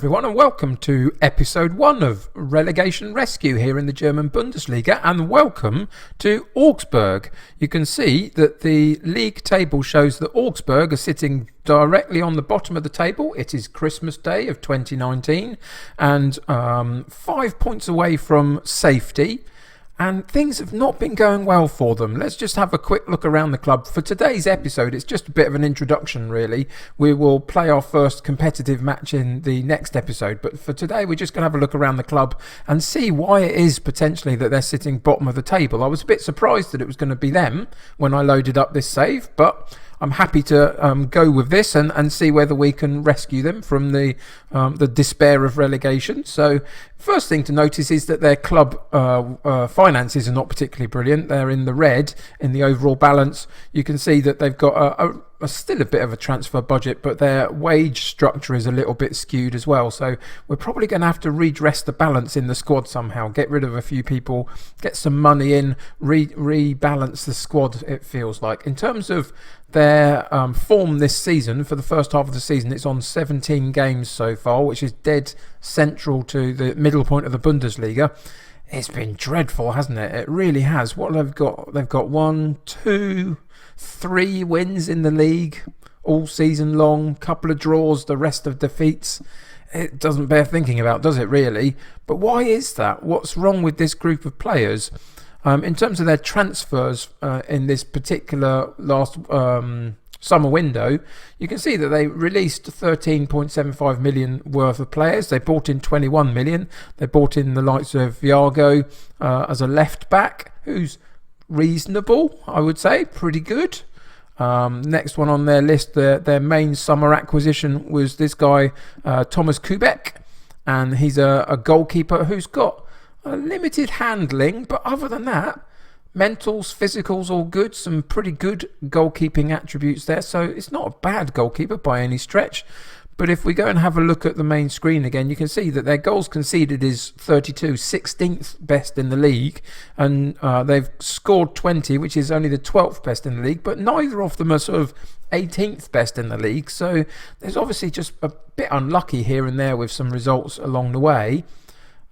everyone, and welcome to episode 1 of Relegation Rescue here in the German Bundesliga, and welcome to Augsburg. You can see that the league table shows that Augsburg are sitting directly on the bottom of the table. It is Christmas Day of 2019 and 5 points away from safety. And things have not been going well for them. Let's just have a quick look around the club. For today's episode, it's just a bit of an introduction, really. We will play our first competitive match in the next episode. But for today, we're just going to have a look around the club and see why it is potentially that they're sitting bottom of the table. I was a bit surprised that it was going to be them when I loaded up this save, but I'm happy to go with this and see whether we can rescue them from the despair of relegation. So first thing to notice is that their club finances are not particularly brilliant. They're in the red in the overall balance. You can see that they've got still a bit of a transfer budget, but their wage structure is a little bit skewed as well. So we're probably going to have to redress the balance in the squad somehow, get rid of a few people, get some money in, rebalance the squad, it feels like. In terms of their form this season, for the first half of the season, it's on 17 games so far, which is dead central to the middle point of the Bundesliga. It's been dreadful, hasn't it? It really has. What they've got? They've got 1, 2, 3 wins in the league all season long, couple of draws, the rest of defeats. It doesn't bear thinking about, does it really? But why is that? What's wrong with this group of players? In terms of their transfers in this particular last summer window, you can see that they released 13.75 million worth of players. They bought in 21 million. They bought in the likes of Viago as a left back, who's reasonable, I would say, pretty good. Next one on their list, their main summer acquisition was this guy, Thomas Kubek, and he's a goalkeeper who's got limited handling, but other than that, mentals, physicals, all good. Some pretty good goalkeeping attributes there, so it's not a bad goalkeeper by any stretch. But if we go and have a look at the main screen again, you can see that their goals conceded is 32, 16th best in the league, and they've scored 20, which is only the 12th best in the league, but neither of them are sort of 18th best in the league, so there's obviously just a bit unlucky here and there with some results along the way.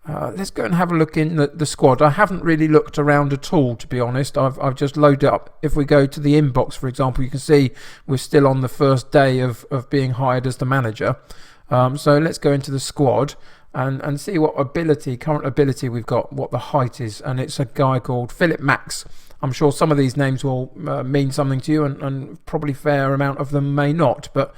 Let's go and have a look in the squad. I haven't really looked around at all, to be honest. I've just loaded up. If we go to the inbox, for example, you can see we're still on the first day of being hired as the manager. So let's go into the squad and see what current ability we've got, what the height is. And it's a guy called Philip Max. I'm sure some of these names will mean something to you, and probably a fair amount of them may not. But,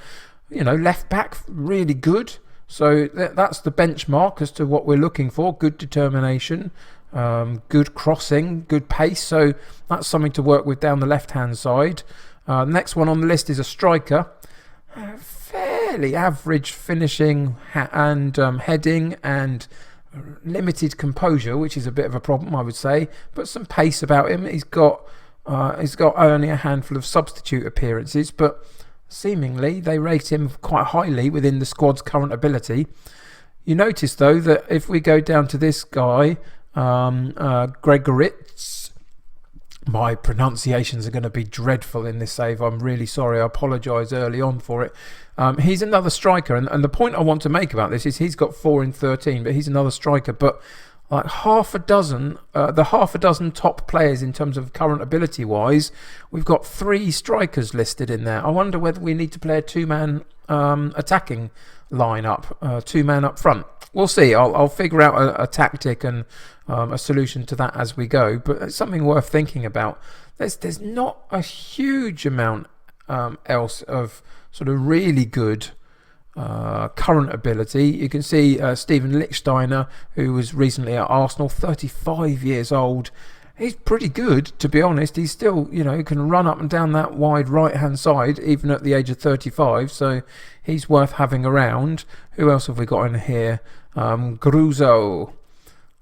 you know, left back, really good. So that's the benchmark as to what we're looking for. Good determination, good crossing, good pace. So that's something to work with down the left-hand side. Next one on the list is a striker. Fairly average finishing and heading and limited composure, which is a bit of a problem, I would say. But some pace about him. He's got only a handful of substitute appearances, but seemingly they rate him quite highly within the squad's current ability. You notice though that if we go down to this guy, Gregoritz, my pronunciations are going to be dreadful in this save. I'm really sorry. I apologise early on for it. He's another striker, and the point I want to make about this is he's got 4 in 13, but he's another striker. But like half a dozen top players in terms of current ability wise, we've got 3 strikers listed in there. I wonder whether we need to play a 2-man attacking line-up, 2-man up front. We'll see. I'll figure out a tactic and a solution to that as we go, but it's something worth thinking about. There's not a huge amount else of sort of really good current ability. You can see Steven Lichtsteiner, who was recently at Arsenal, 35 years old. He's pretty good, to be honest. He's still, you know, can run up and down that wide right-hand side, even at the age of 35, so he's worth having around. Who else have we got in here? Gruzo.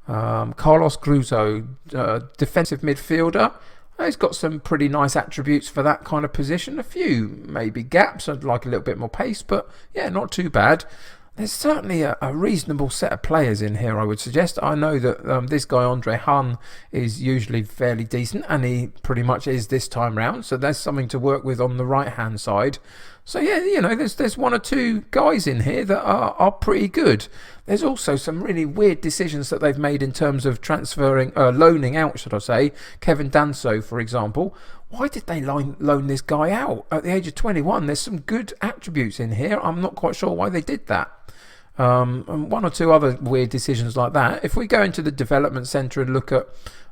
Carlos Gruzo, defensive midfielder. He's got some pretty nice attributes for that kind of position. A few maybe gaps. I'd like a little bit more pace, but yeah, not too bad. There's certainly a reasonable set of players in here, I would suggest. I know that this guy, Andre Hahn, is usually fairly decent, and he pretty much is this time round. So there's something to work with on the right-hand side. So yeah, there's one or two guys in here that are pretty good. There's also some really weird decisions that they've made in terms of loaning out, should I say, Kevin Danso, for example. Why did they loan this guy out at the age of 21? There's some good attributes in here. I'm not quite sure why they did that. And one or two other weird decisions like that. If we go into the development centre and look at,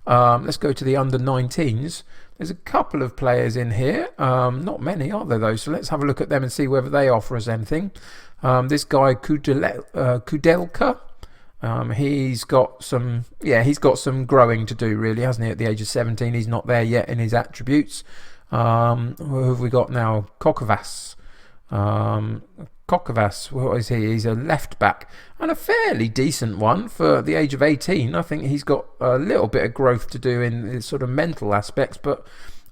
let's go to the under-19s. There's a couple of players in here. Not many, are there, though? So let's have a look at them and see whether they offer us anything. This guy, Kudelka, he's got some growing to do, really, hasn't he? At the age of 17, he's not there yet in his attributes. Who have we got now? Kokovas. What is he? He's a left back and a fairly decent one for the age of 18. I think he's got a little bit of growth to do in his sort of mental aspects, but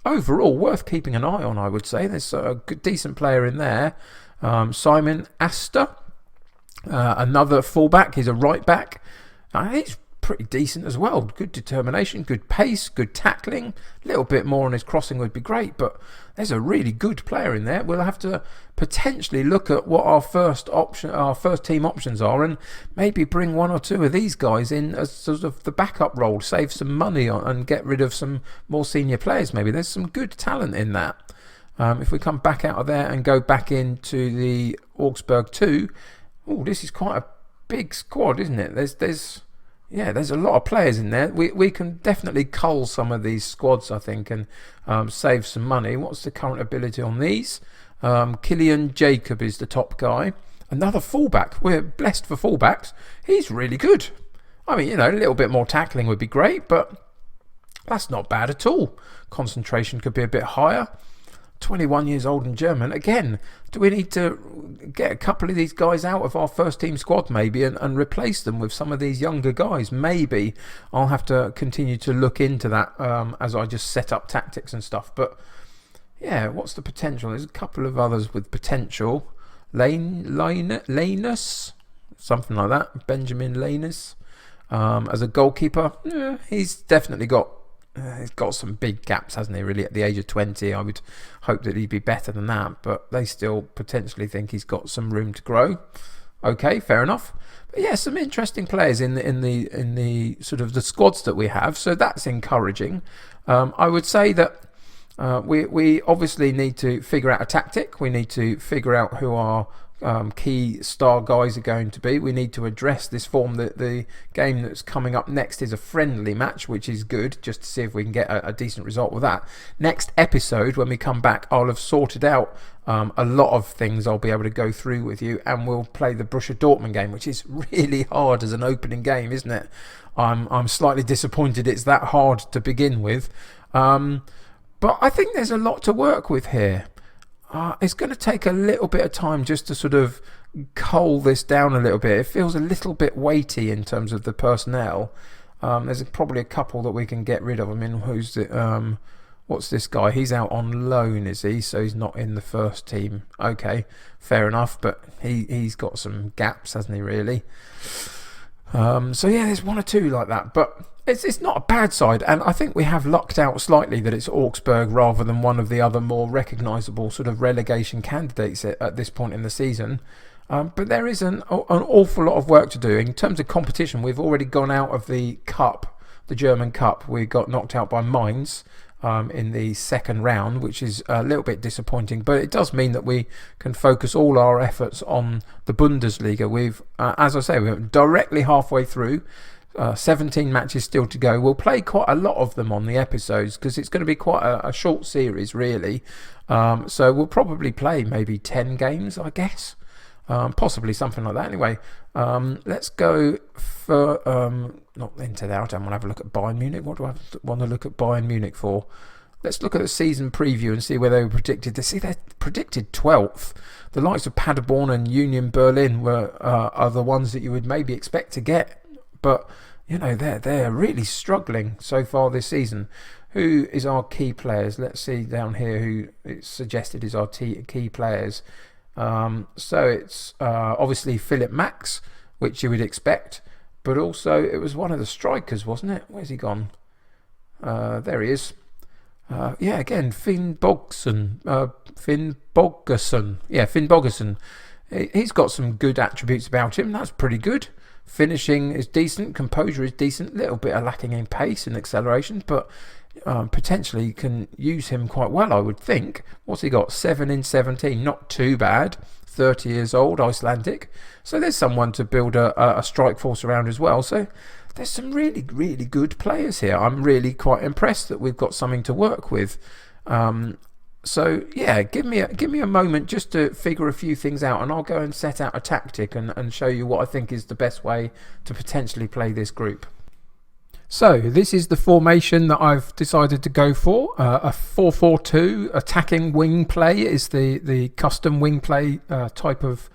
overall worth keeping an eye on, I would say. There's a good, decent player in there. Simon Astor, another fullback. He's a right back. He's pretty decent as well. Good determination, good pace, good tackling. A little bit more on his crossing would be great, but there's a really good player in there. We'll have to potentially look at what our first team options are, and maybe bring one or two of these guys in as sort of the backup role, save some money and get rid of some more senior players. Maybe there's some good talent in that. If we come back out of there and go back into the Augsburg 2, this is quite a big squad, isn't it? There's a lot of players in there. We can definitely cull some of these squads, I think, and save some money. What's the current ability on these? Killian Jacob is the top guy. Another fullback. We're blessed for fullbacks. He's really good. I mean, a little bit more tackling would be great, but that's not bad at all. Concentration could be a bit higher. 21 years old and German. Again, do we need to get a couple of these guys out of our first team squad maybe and replace them with some of these younger guys? Maybe I'll have to continue to look into that as I just set up tactics and stuff. But yeah, what's the potential? There's a couple of others with potential. Lanus, something like that. Benjamin Lanus as a goalkeeper. Yeah, he's definitely got some big gaps, hasn't he, really? At the age of 20, I would hope that he'd be better than that, but they still potentially think he's got some room to grow. Okay, fair enough. But yeah, some interesting players in the sort of the squads that we have, so that's encouraging. I would say that we obviously need to figure out a tactic. We need to figure out who our key star guys are going to be. We need to address this form that the game that's coming up next is a friendly match, which is good, just to see if we can get a decent result with that. Next episode, when we come back, I'll have sorted out a lot of things I'll be able to go through with you, and we'll play the Borussia Dortmund game, which is really hard as an opening game, isn't it? I'm slightly disappointed it's that hard to begin with, but I think there's a lot to work with here. It's going to take a little bit of time just to sort of cull this down a little bit. It feels a little bit weighty in terms of the personnel. There's probably a couple that we can get rid of. I mean, what's this guy? He's out on loan, is he? So he's not in the first team. Okay, fair enough, but he's got some gaps, hasn't he, really? So yeah, there's one or two like that, but it's not a bad side, and I think we have lucked out slightly that it's Augsburg rather than one of the other more recognisable sort of relegation candidates at this point in the season. But there is an awful lot of work to do. In terms of competition, we've already gone out of the cup, the German Cup. We got knocked out by Mainz in the second round, which is a little bit disappointing, but it does mean that we can focus all our efforts on the Bundesliga. We've, as I say, we're directly halfway through. 17 matches still to go. We'll play quite a lot of them on the episodes because it's going to be quite a short series, really. So we'll probably play maybe 10 games, I guess. Possibly something like that. Anyway, let's go for not into that. I don't want to have a look at Bayern Munich. What do I want to look at Bayern Munich for? Let's look at the season preview and see where they were predicted. To see they're predicted 12th. The likes of Paderborn and Union Berlin are the ones that you would maybe expect to get, but they're really struggling so far this season. Who is our key players? Let's see down here who it's suggested is our key players. So it's obviously Philip Max, which you would expect, but also it was one of the strikers, wasn't it? Where's he gone? There he is. Again, Finn Bogerson. Finn Bogerson. He's got some good attributes about him. That's pretty good. Finishing is decent. Composure is decent. Little bit of lacking in pace and acceleration, but potentially you can use him quite well, I would think. What's he got? 7 in 17. Not too bad. 30 years old, Icelandic. So there's someone to build a strike force around as well. So there's some really, really good players here. I'm really quite impressed that we've got something to work with. So yeah, give me a moment just to figure a few things out, and I'll go and set out a tactic and show you what I think is the best way to potentially play this group. So this is the formation that I've decided to go for. A 4-4-2 attacking wing play is the custom wing play type of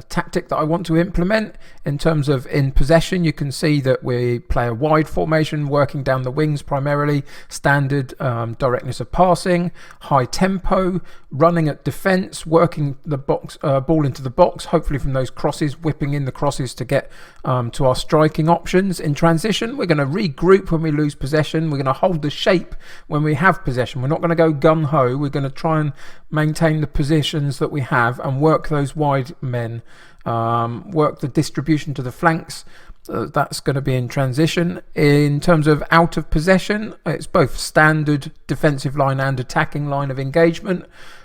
tactic that I want to implement. In terms of in possession, you can see that we play a wide formation, working down the wings primarily, standard directness of passing, high tempo, running at defence, working the box ball into the box, hopefully from those crosses, whipping in the crosses to get to our striking options. In transition, we're going to regroup when we lose possession. We're going to hold the shape when we have possession. We're not going to go gung-ho. We're going to try and maintain the positions that we have and work those wide men, work the distribution to the flanks. That's going to be in transition. In terms of out of possession, it's both standard defensive line and attacking line of engagement.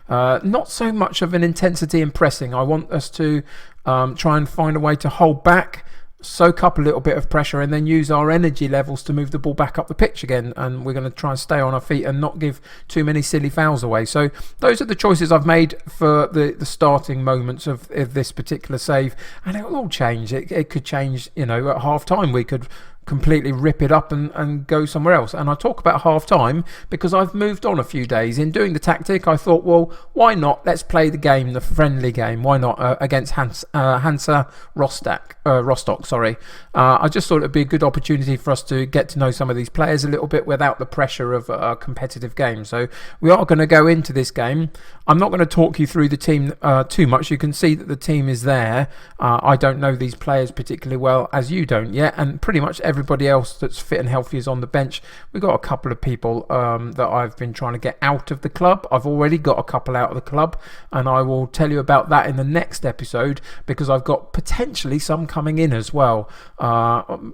Not so much of an intensity in pressing. I want us to try and find a way to hold back, soak up a little bit of pressure, and then use our energy levels to move the ball back up the pitch again. And we're going to try and stay on our feet and not give too many silly fouls away. So those are the choices I've made for the starting moments of this particular save, and it will all change. It could change, at half time. We could completely rip it up and go somewhere else. And I talk about half time because I've moved on a few days. In doing the tactic, I thought, well, why not? Let's play the game, the friendly game. Why not against Hansa Rostock? I just thought it'd be a good opportunity for us to get to know some of these players a little bit without the pressure of a competitive game. So we are going to go into this game. I'm not going to talk you through the team too much. You can see that the team is there. I don't know these players particularly well, as you don't yet, and pretty much everybody else that's fit and healthy is on the bench. We've got a couple of people that I've been trying to get out of the club. I've already got a couple out of the club, and I will tell you about that in the next episode, because I've got potentially some coming in as well,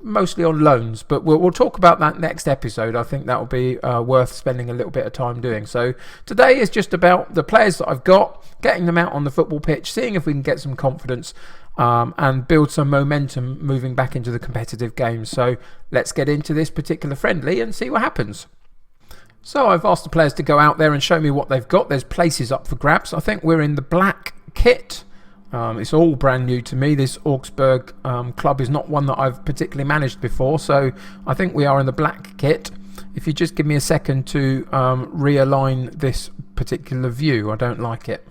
mostly on loans, but we'll talk about that next episode. I think that will be worth spending a little bit of time doing. So today is just about the players that I've got, getting them out on the football pitch, seeing if we can get some confidence and build some momentum moving back into the competitive game. So let's get into this particular friendly and see what happens. So I've asked the players to go out there and show me what they've got. There's places up for grabs. I think we're in the black kit. It's all brand new to me. This Augsburg club is not one that I've particularly managed before, so I think we are in the black kit. If you just give me a second to realign this particular view, I don't like it.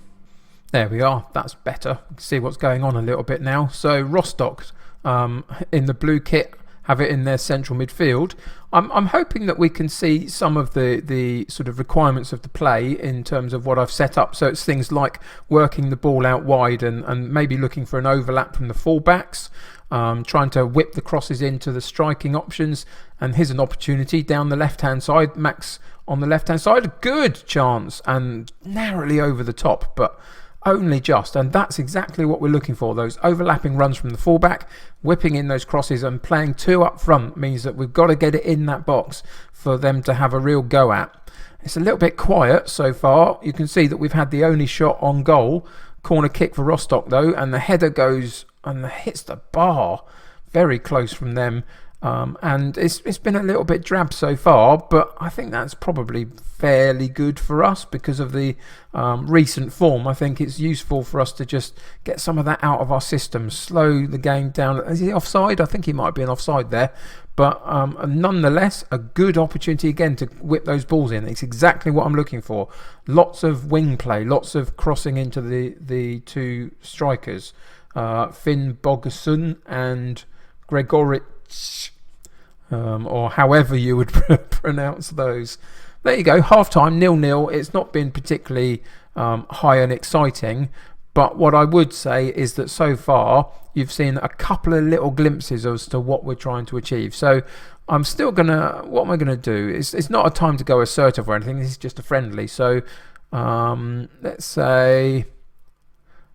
There we are, that's better. You can see what's going on a little bit now. So Rostock in the blue kit have it in their central midfield. I'm hoping that we can see some of the sort of requirements of the play in terms of what I've set up. So it's things like working the ball out wide and maybe looking for an overlap from the fullbacks, trying to whip the crosses into the striking options. And here's an opportunity down the left-hand side. Max on the left-hand side, a good chance and narrowly over the top, but only just, and that's exactly what we're looking for. Those overlapping runs from the fullback, whipping in those crosses and playing two up front means that we've got to get it in that box for them to have a real go at. It's a little bit quiet so far. You can see that we've had the only shot on goal. Corner kick for Rostock though, and the header goes and hits the bar very close from them. And it's been a little bit drab so far, but I think that's probably fairly good for us because of the recent form. I think it's useful for us to just get some of that out of our system, slow the game down. Is he offside? I think he might be an offside there, but nonetheless a good opportunity again to whip those balls in. It's exactly what I'm looking for. Lots of wing play, lots of crossing into the two strikers, Finn Bogerson and Gregoric, or however you would pronounce those. There you go, half-time, 0-0. It's not been particularly high and exciting, but what I would say is that so far you've seen a couple of little glimpses as to what we're trying to achieve. So I'm still gonna. What am I gonna do? It's not a time to go assertive or anything. This is just a friendly. So let's say,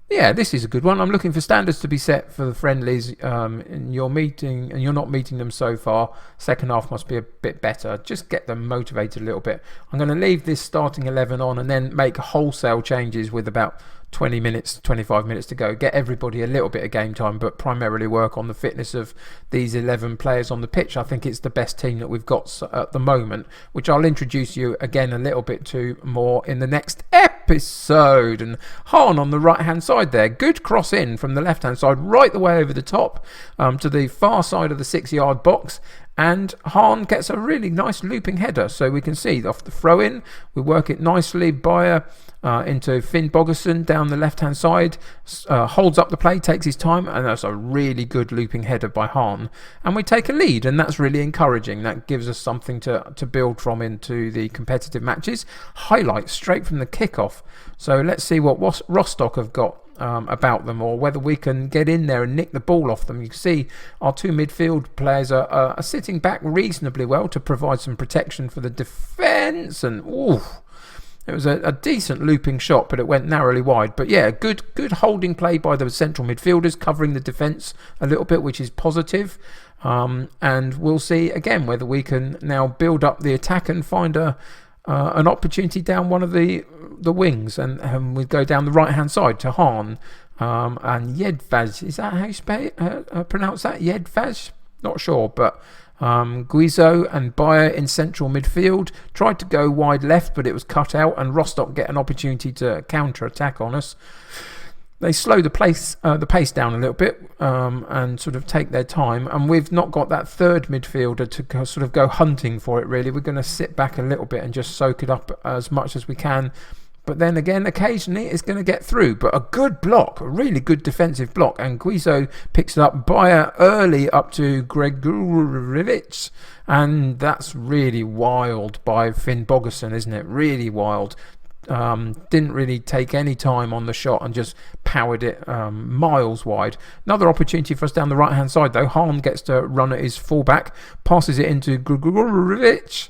yeah, this is a good one. I'm looking for standards to be set for the friendlies in your meeting, and you're not meeting them so far. Second half must be a bit better. Just get them motivated a little bit. I'm going to leave this starting 11 on and then make wholesale changes with about 20 minutes, 25 minutes to go. Get everybody a little bit of game time, but primarily work on the fitness of these 11 players on the pitch. I think it's the best team that we've got at the moment, which I'll introduce you again a little bit to more in the next episode. And Hahn on the right hand side there, good cross in from the left hand side right the way over the top to the far side of the 6-yard box. And Hahn gets a really nice looping header. So we can see off the throw in, we work it nicely. Bayer into Finn Bogerson down the left hand side, holds up the play, takes his time, and that's a really good looping header by Hahn. And we take a lead, and that's really encouraging. That gives us something to build from into the competitive matches. Highlights straight from the kickoff. So let's see what Rostock have got about them, or whether we can get in there and nick the ball off them. You can see our two midfield players are sitting back reasonably well to provide some protection for the defence, and it was a decent looping shot, but it went narrowly wide. But yeah, good holding play by the central midfielders, covering the defence a little bit, which is positive. And we'll see again whether we can now build up the attack and find an opportunity down one of the wings, and we go down the right hand side to Hahn and Jedvaz. Is that how you pronounce that? Jedvaz? Not sure, but Guizot and Bayer in central midfield tried to go wide left, but it was cut out, and Rostock get an opportunity to counter attack on us. They slow the pace down a little bit and sort of take their time, and we've not got that third midfielder to sort of go hunting for it really. We're going to sit back a little bit and just soak it up as much as we can, but then again occasionally it's going to get through. But a good block, a really good defensive block, and Guizot picks it up. Bayer early up to Gregorevich, and that's really wild by Finn Bogerson, isn't it? Really wild. Didn't really take any time on the shot and just powered it miles wide. Another opportunity for us down the right hand side though. Hahn gets to run at his fullback, passes it into Gregorevich,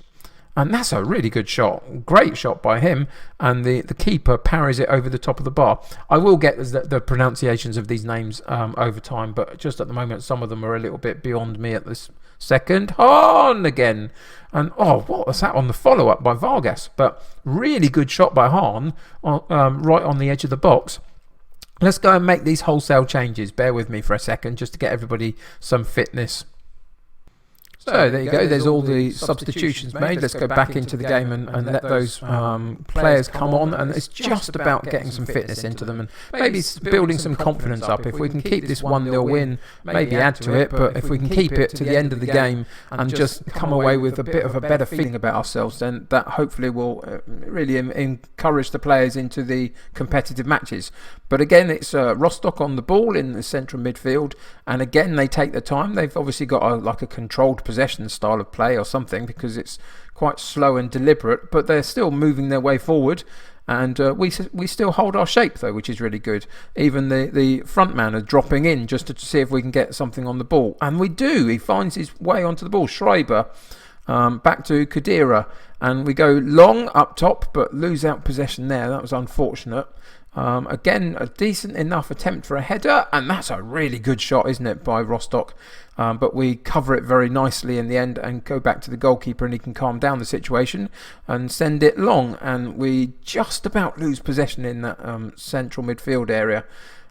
and that's a really good shot. Great shot by him, and the keeper parries it over the top of the bar. I will get the pronunciations of these names over time, but just at the moment some of them are a little bit beyond me at this second. Hahn again, and what was that on the follow-up by Vargas? But really good shot by Hahn right on the edge of the box. Let's go and make these wholesale changes. Bear with me for a second just to get everybody some fitness. So there you go, there's all the substitutions made. Let's go back into the game and let those players come on, and it's just about getting some fitness into them and maybe building some confidence up. If we can keep this 1-0 win, maybe add to it, but if we can keep it to the end of the game and just come away with a bit of a better feeling about ourselves, then that hopefully will really encourage the players into the competitive matches. But again, it's Rostock on the ball in the central midfield, and again they take the time. They've obviously got a controlled possession style of play or something, because it's quite slow and deliberate, but they're still moving their way forward, and we still hold our shape though, which is really good. Even the front man are dropping in just to see if we can get something on the ball, and we do. He finds his way onto the ball. Schreiber back to Kadira, and we go long up top but lose out possession there. That was unfortunate. Again, a decent enough attempt for a header, and that's a really good shot, isn't it, by Rostock? But we cover it very nicely in the end and go back to the goalkeeper, and he can calm down the situation and send it long, and we just about lose possession in that central midfield area.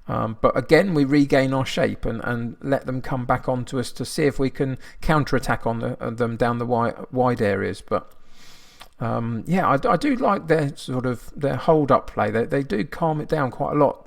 But again, we regain our shape and let them come back onto us to see if we can counter-attack on them down the wide areas. But I do like their hold-up play. They do calm it down quite a lot,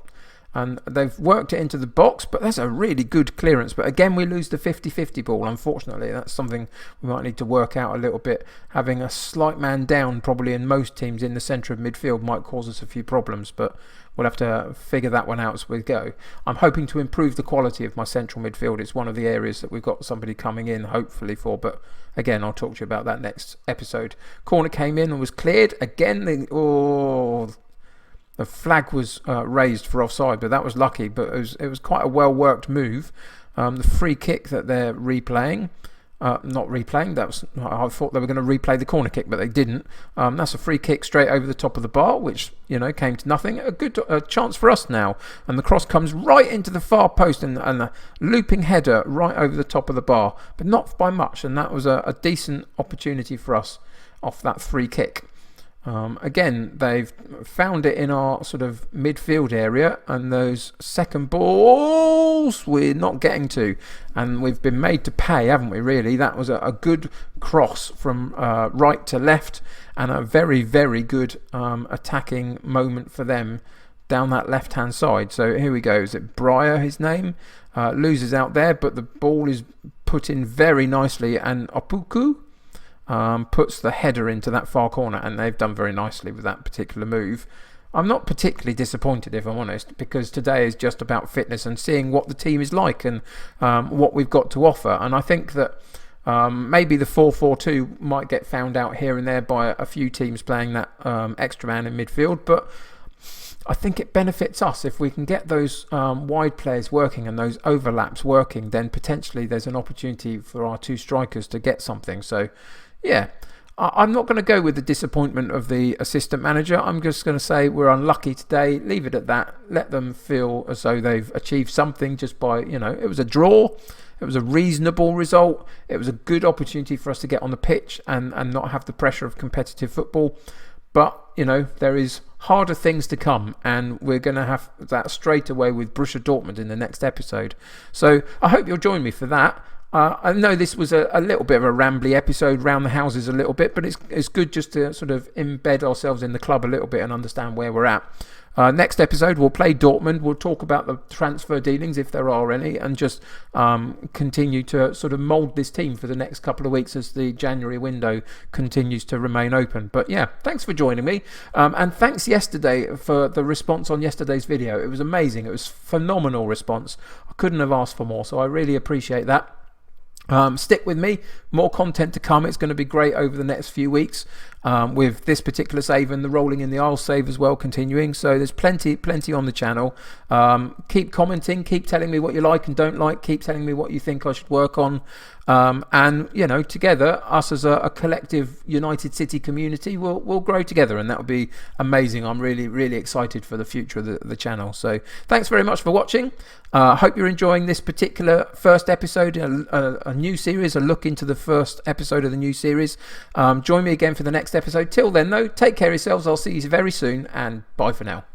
and they've worked it into the box, but that's a really good clearance. But again, we lose the 50-50 ball, unfortunately. That's something we might need to work out a little bit. Having a slight man down probably in most teams in the centre of midfield might cause us a few problems, but we'll have to figure that one out as we go. I'm hoping to improve the quality of my central midfield. It's one of the areas that we've got somebody coming in hopefully for, but again, I'll talk to you about that next episode. Corner came in and was cleared. Again, the flag was raised for offside, but that was lucky. But it was quite a well-worked move. The free kick that they're replaying. not replaying. I thought they were going to replay the corner kick, but they didn't. That's a free kick straight over the top of the bar, which came to nothing. A good chance for us now, and the cross comes right into the far post, and a looping header right over the top of the bar, but not by much. And that was a decent opportunity for us off that free kick. Again, they've found it in our sort of midfield area, and those second balls we're not getting to, and we've been made to pay, haven't we, really? That was a good cross from right to left, and a very, very good attacking moment for them down that left-hand side. So here we go. Is it Breyer, his name? Loses out there, but the ball is put in very nicely, and Opuku puts the header into that far corner, and they've done very nicely with that particular move. I'm not particularly disappointed, if I'm honest, because today is just about fitness and seeing what the team is like and what we've got to offer. And I think that maybe the 4-4-2 might get found out here and there by a few teams playing that extra man in midfield, but I think it benefits us if we can get those wide players working and those overlaps working. Then potentially there's an opportunity for our two strikers to get something. So yeah, I'm not going to go with the disappointment of the assistant manager. I'm just going to say we're unlucky today. Leave it at that. Let them feel as though they've achieved something just by, it was a draw. It was a reasonable result. It was a good opportunity for us to get on the pitch and not have the pressure of competitive football. But, there is harder things to come, and we're going to have that straight away with Borussia Dortmund in the next episode. So I hope you'll join me for that. I know this was a little bit of a rambly episode, round the houses a little bit, but it's good just to sort of embed ourselves in the club a little bit and understand where we're at. Next episode, we'll play Dortmund. We'll talk about the transfer dealings, if there are any, and just continue to sort of mould this team for the next couple of weeks as the January window continues to remain open. But yeah, thanks for joining me. And thanks yesterday for the response on yesterday's video. It was amazing. It was phenomenal response. I couldn't have asked for more, so I really appreciate that. Stick with me, more content to come. It's going to be great over the next few weeks with this particular save and the rolling in the aisle save as well continuing. So there's plenty on the channel. Keep commenting, keep telling me what you like and don't like, keep telling me what you think I should work on. And together, us as a collective United City community will grow together, and that would be amazing. I'm really excited for the future of the channel. So thanks very much for watching. Hope you're enjoying this particular first episode, a new series, a look into the first episode of the new series. Join me again for the next episode. Till then though, take care of yourselves. I'll see you very soon, and bye for now.